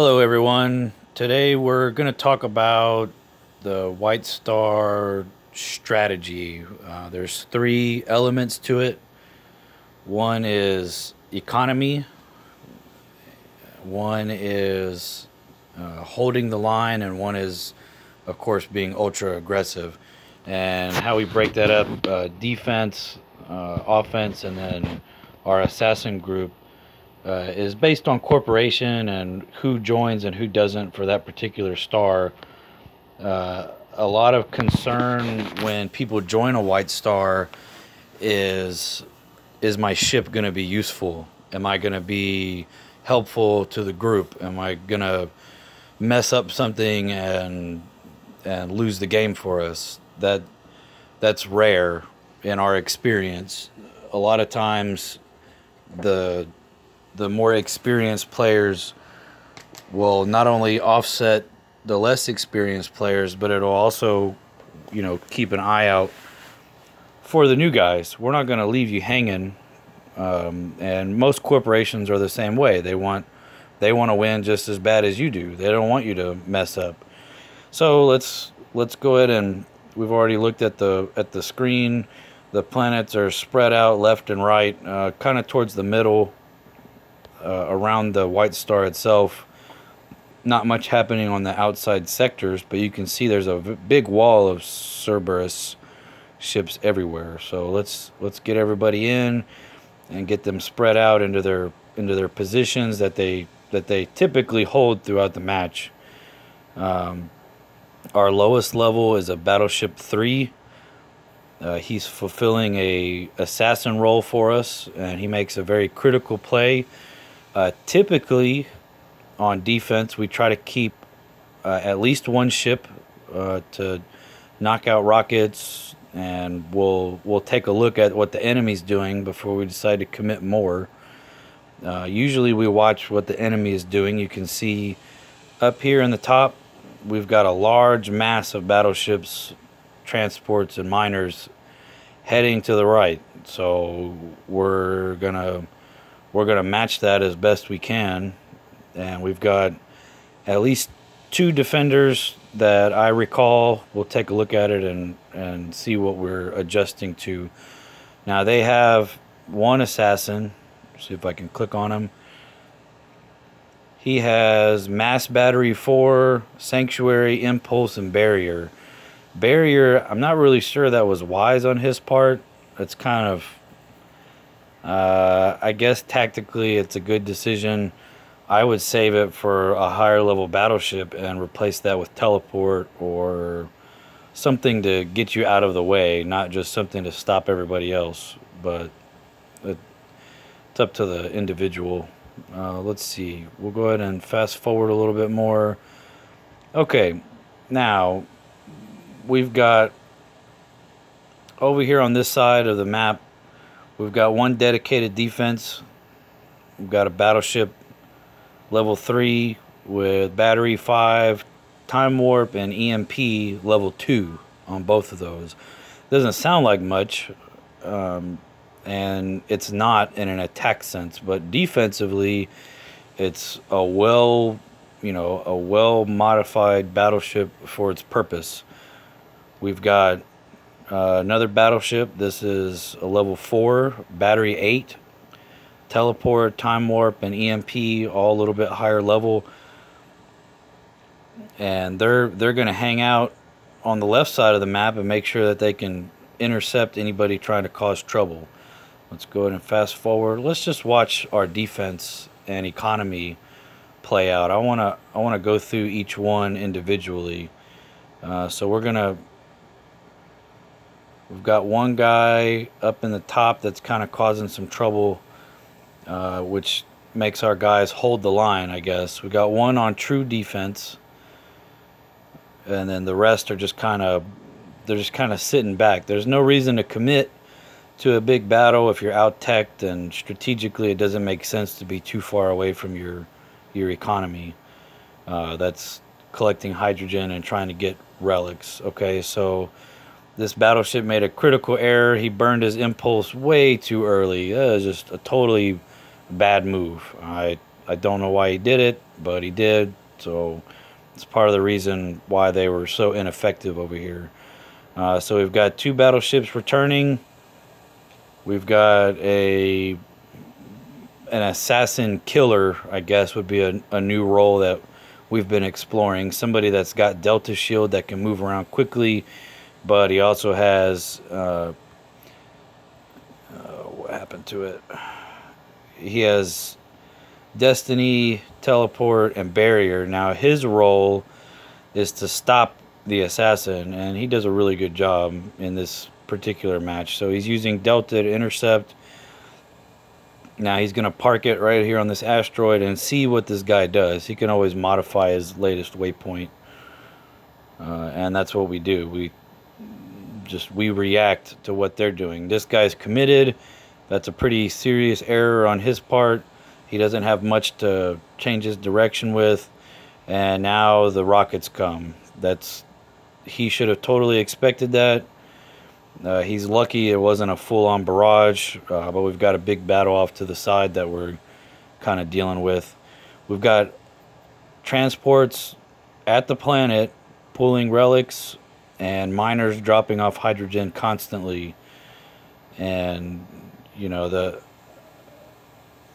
Hello, everyone. Today we're going to talk about the White Star strategy. There's three elements to it. One is economy, one is holding the line, and one is, of course, being ultra aggressive. And how we break that up, defense, offense, and then our assassin group is based on corporation and who joins and who doesn't for that particular star. A lot of concern when people join a White Star is my ship going to be useful? Am I going to be helpful to the group? Am I going to mess up something and lose the game for us? That's rare in our experience. A lot of times the more experienced players will not only offset the less experienced players, but it'll also, keep an eye out for the new guys. We're not going to leave you hanging. And most corporations are the same way. They want to win just as bad as you do. They don't want you to mess up. So let's go ahead, and we've already looked at the screen. The planets are spread out left and right, kind of towards the middle. Around the White Star itself, not much happening on the outside sectors, but you can see there's a big wall of Cerberus ships everywhere. So let's get everybody in and get them spread out into their positions that they typically hold throughout the match. Our lowest level is a Battleship 3. He's fulfilling a assassin role for us, and he makes a very critical play. Typically, on defense, we try to keep at least one ship to knock out rockets, and we'll take a look at what the enemy's doing before we decide to commit more. Usually, we watch what the enemy is doing. You can see up here in the top, we've got a large mass of battleships, transports, and miners heading to the right. So we're gonna match that as best we can, and we've got at least two defenders that I recall. We'll take a look at it and see what we're adjusting to. Now they have one assassin. See if I can click on him. He has mass battery 4, sanctuary, impulse, and barrier. Barrier, I'm not really sure that was wise on his part. It's kind of I guess tactically it's a good decision. I would save it for a higher level battleship and replace that with teleport or something to get you out of the way, not just something to stop everybody else. But it's up to the individual. Let's see. We'll go ahead and fast forward a little bit more. Okay, now we've got over here on this side of the map, we've got one dedicated defense. We've got a battleship level 3 with battery 5, time warp, and EMP level 2 on both of those. Doesn't sound like much, and it's not in an attack sense, but defensively, it's a well modified battleship for its purpose. We've got another battleship. This is a level 4, battery 8, teleport, time warp, and EMP, all a little bit higher level. And they're going to hang out on the left side of the map and make sure that they can intercept anybody trying to cause trouble. Let's go ahead and fast forward. Let's just watch our defense and economy play out. I want to go through each one individually. So we've got one guy up in the top that's kind of causing some trouble, which makes our guys hold the line, I guess. We got one on true defense, and then the rest are just kind of sitting back. There's no reason to commit to a big battle if you're out-teched, and strategically it doesn't make sense to be too far away from your economy. That's collecting hydrogen and trying to get relics. Okay, so this battleship made a critical error. He burned his impulse way too early. That was just a totally bad move. I I don't know why he did it, but he did. So it's part of the reason why they were so ineffective over here. So we've got 2 battleships returning. We've got an assassin killer, I guess, would be a new role that we've been exploring. Somebody that's got Delta Shield that can move around quickly, but he also has what happened to it? He has Destiny, Teleport, and Barrier. Now his role is to stop the assassin, and he does a really good job in this particular match. So he's using Delta to intercept. Now he's going to park it right here on this asteroid and see what this guy does. He can always modify his latest waypoint, and that's what we do. We react to what they're doing. This guy's committed. That's a pretty serious error on his part. He doesn't have much to change his direction with, and now the rockets come. He should have totally expected that. He's lucky it wasn't a full-on barrage, but we've got a big battle off to the side that we're kind of dealing with. We've got transports at the planet pulling relics and miners dropping off hydrogen constantly. And you know,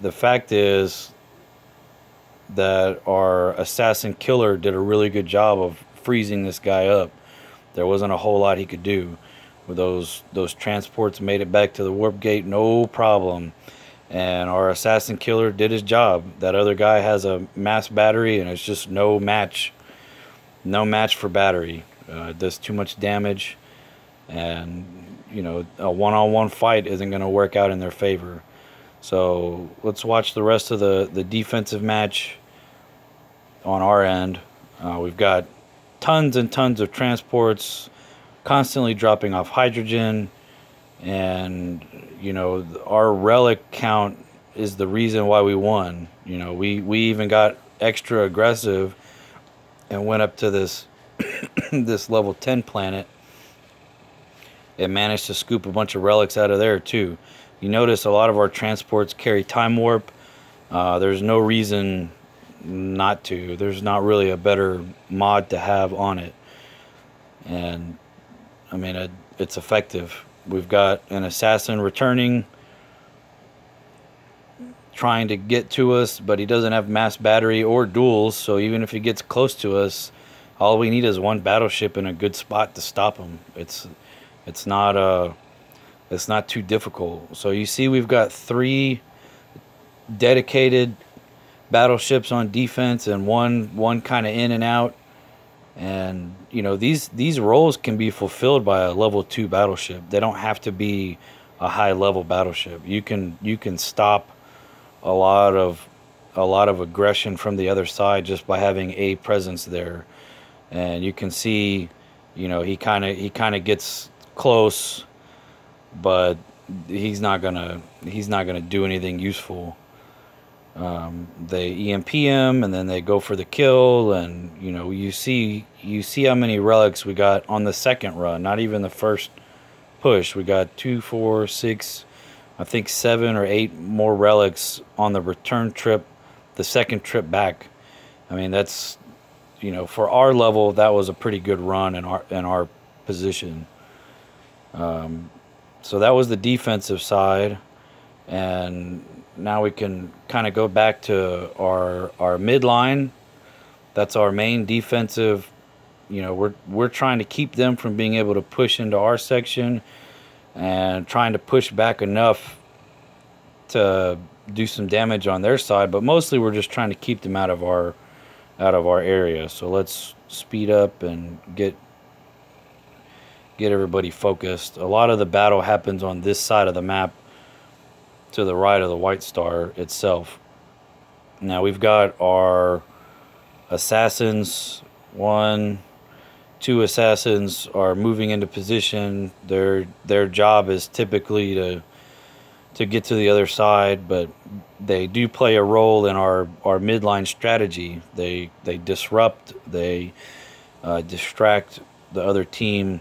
the fact is that our assassin killer did a really good job of freezing this guy up. There wasn't a whole lot he could do. With those transports made it back to the warp gate, no problem. And our assassin killer did his job. That other guy has a mass battery, and it's just no match for battery. It does too much damage, and you know, a one-on-one fight isn't going to work out in their favor. So let's watch the rest of the defensive match on our end. We've got tons and tons of transports constantly dropping off hydrogen, and you know, our relic count is the reason why we won. You know, we even got extra aggressive and went up to this this level 10 planet and managed to scoop a bunch of relics out of there too. You notice a lot of our transports carry time warp. There's no reason not to. There's not really a better mod to have on it, and I mean, it's effective. We've got an assassin returning, trying to get to us, but he doesn't have mass battery or duels, so even if he gets close to us, all we need is one battleship in a good spot to stop him. It's not too difficult. So you see we've got 3 dedicated battleships on defense and one kind of in and out. And you know, these roles can be fulfilled by a level 2 battleship. They don't have to be a high level battleship. You can stop a lot of aggression from the other side just by having a presence there. And you can see, you know, he kind of gets close, but he's not gonna do anything useful. They EMP him, and then they go for the kill, and you know, you see how many relics we got on the second run. Not even the first push. We got 2, 4, 6, I think 7 or 8 more relics on the return trip, the second trip back. I mean, that's, you know, for our level, that was a pretty good run in our position. So that was the defensive side, and now we can kind of go back to our midline. That's our main defensive. You know, we're trying to keep them from being able to push into our section, and trying to push back enough to do some damage on their side. But mostly we're just trying to keep them out of our area. So let's speed up and get everybody focused. A lot of the battle happens on this side of the map, to the right of the white star itself. Now we've got our assassins. 1, 2 assassins are moving into position. Their job is typically to get to the other side, but they do play a role in our midline strategy. They disrupt, they distract the other team,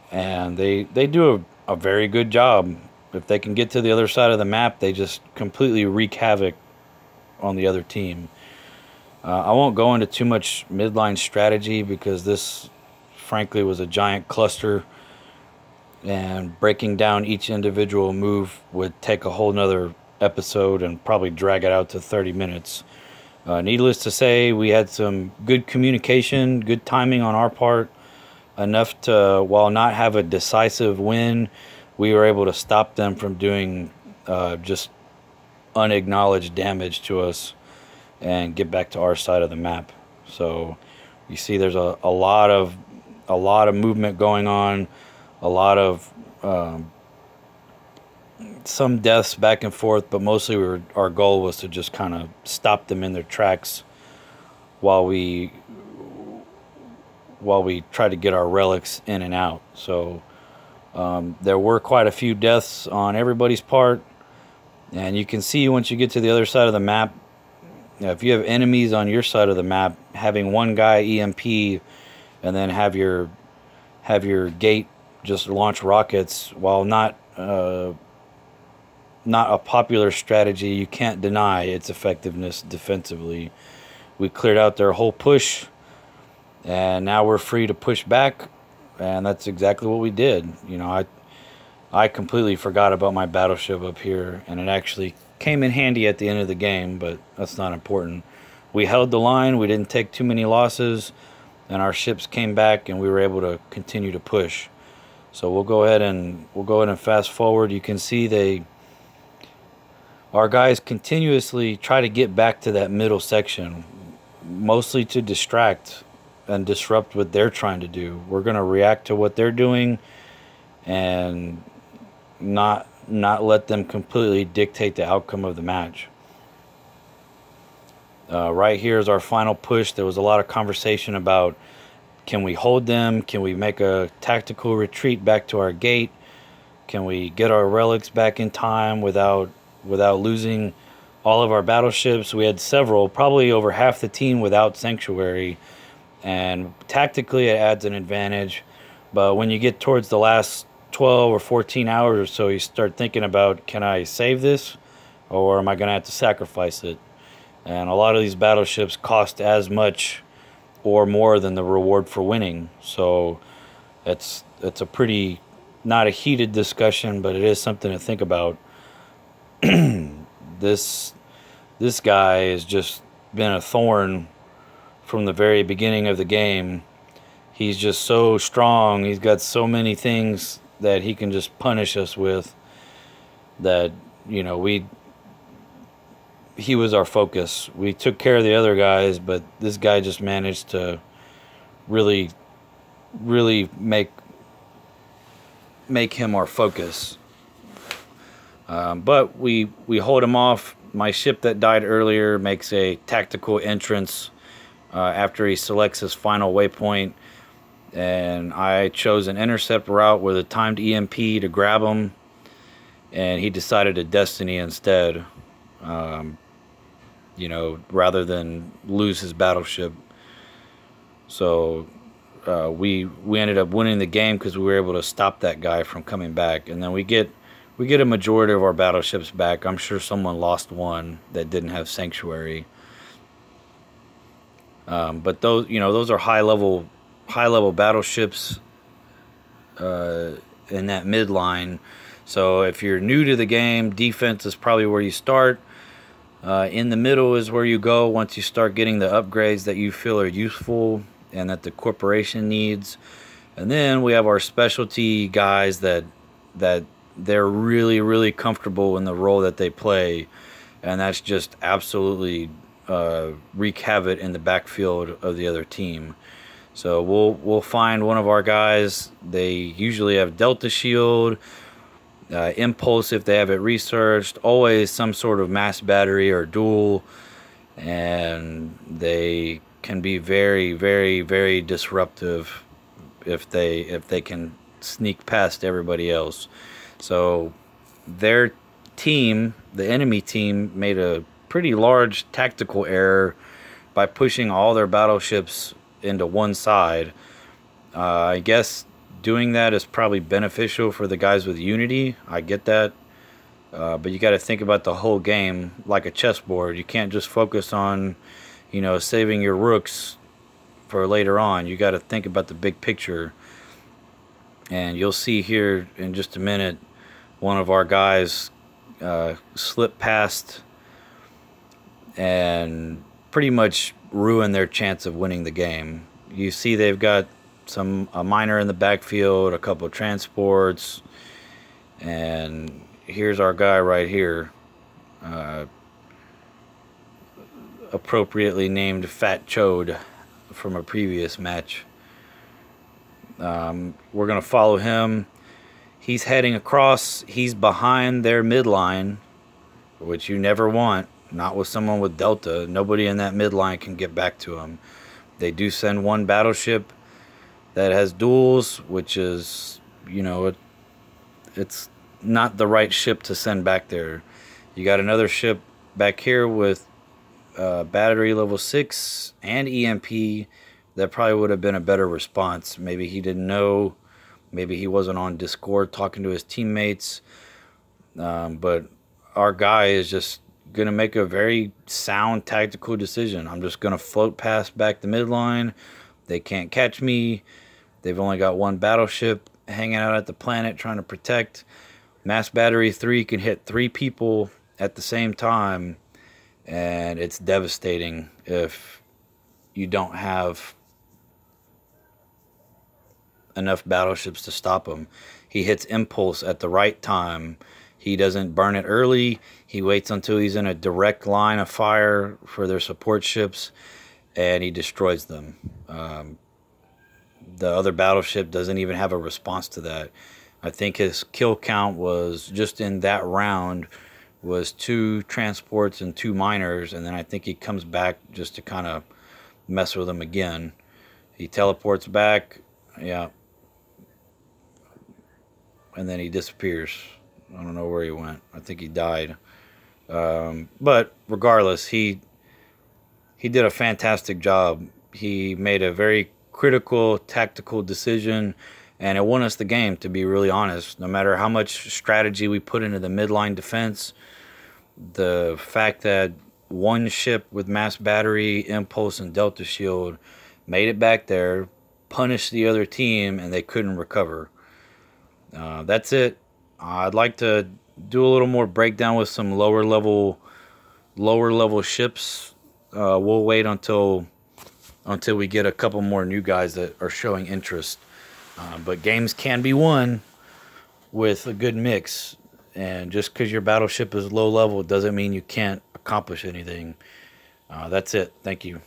and they do a very good job. If they can get to the other side of the map, they just completely wreak havoc on the other team. I won't go into too much midline strategy because this, frankly, was a giant cluster, and breaking down each individual move would take a whole nother episode and probably drag it out to 30 minutes. Needless to say, we had some good communication, good timing on our part, enough to, while not have a decisive win, we were able to stop them from doing just unacknowledged damage to us and get back to our side of the map. So you see there's a lot of movement going on, a lot of some deaths back and forth, but mostly our goal was to just kind of stop them in their tracks while we try to get our relics in and out. So there were quite a few deaths on everybody's part, and you can see once you get to the other side of the map, if you have enemies on your side of the map, having one guy EMP and then have your gate just launch rockets, while not a popular strategy, you can't deny its effectiveness defensively. We cleared out their whole push, and now we're free to push back, and that's exactly what we did. You know, I completely forgot about my battleship up here, and it actually came in handy at the end of the game, but that's not important. We held the line, we didn't take too many losses, and our ships came back, and we were able to continue to push. So we'll go ahead and fast forward. You can see our guys continuously try to get back to that middle section, mostly to distract and disrupt what they're trying to do. We're going to react to what they're doing and not let them completely dictate the outcome of the match. Right here is our final push. There was a lot of conversation about, can we hold them? Can we make a tactical retreat back to our gate? Can we get our relics back in time without losing all of our battleships? We had several, probably over half the team without Sanctuary, and tactically it adds an advantage. But when you get towards the last 12 or 14 hours or so, you start thinking about, can I save this, or am I going to have to sacrifice it? And a lot of these battleships cost as much or more than the reward for winning. So it's a pretty, not a heated discussion, but it is something to think about. This guy has just been a thorn from the very beginning of the game. He's just so strong. He's got so many things that he can just punish us with, that, you know, he was our focus. We took care of the other guys, but this guy just managed to really make him our focus. But we hold him off. My ship that died earlier makes a tactical entrance after he selects his final waypoint, and I chose an intercept route with a timed EMP to grab him, and he decided to Destiny instead, you know, rather than lose his battleship. So we ended up winning the game because we were able to stop that guy from coming back, and then we get a majority of our battleships back. I'm sure someone lost one that didn't have Sanctuary. But those are high level battleships in that midline. So if you're new to the game, defense is probably where you start. In the middle is where you go once you start getting the upgrades that you feel are useful and that the corporation needs. And then we have our specialty guys that they're really comfortable in the role that they play, and that's just absolutely wreak havoc in the backfield of the other team. So we'll find one of our guys. They usually have Delta Shield, Impulse if they have it researched, always some sort of mass battery or dual, and they can be very disruptive if they can sneak past everybody else. So their team, the enemy team, made a pretty large tactical error by pushing all their battleships into one side. I guess doing that is probably beneficial for the guys with Unity. I get that. But you got to think about the whole game like a chessboard. You can't just focus on, saving your rooks for later on. You got to think about the big picture. And you'll see here in just a minute, one of our guys slip past and pretty much ruin their chance of winning the game. You see they've got a miner in the backfield, a couple of transports, and here's our guy right here, appropriately named Fat Chode from a previous match. We're going to follow him. He's heading across. He's behind their midline, which you never want. Not with someone with Delta. Nobody in that midline can get back to him. They do send one battleship that has duels, which is, it's not the right ship to send back there. You got another ship back here with battery level 6 and EMP. That probably would have been a better response. Maybe he didn't know. Maybe he wasn't on Discord talking to his teammates. But our guy is just going to make a very sound tactical decision. I'm just going to float past back the midline. They can't catch me. They've only got one battleship hanging out at the planet trying to protect. Mass Battery 3 can hit 3 people at the same time, and it's devastating if you don't have enough battleships to stop him. He hits Impulse at the right time. He doesn't burn it early. He waits until he's in a direct line of fire for their support ships, and he destroys them. The other battleship doesn't even have a response to that. I think his kill count was, just in that round, was 2 transports and 2 miners, and then I think he comes back just to kind of mess with them again. He teleports back, yeah, and then he disappears. I don't know where he went. I think he died. But regardless, he did a fantastic job. He made a very critical tactical decision, and it won us the game, to be really honest. No matter how much strategy we put into the midline defense, the fact that one ship with Mass Battery, Impulse, and Delta Shield made it back there, punished the other team, and they couldn't recover. That's it. I'd like to do a little more breakdown with some lower level ships. We'll wait until we get a couple more new guys that are showing interest. But games can be won with a good mix. And just because your battleship is low level doesn't mean you can't accomplish anything. That's it. Thank you.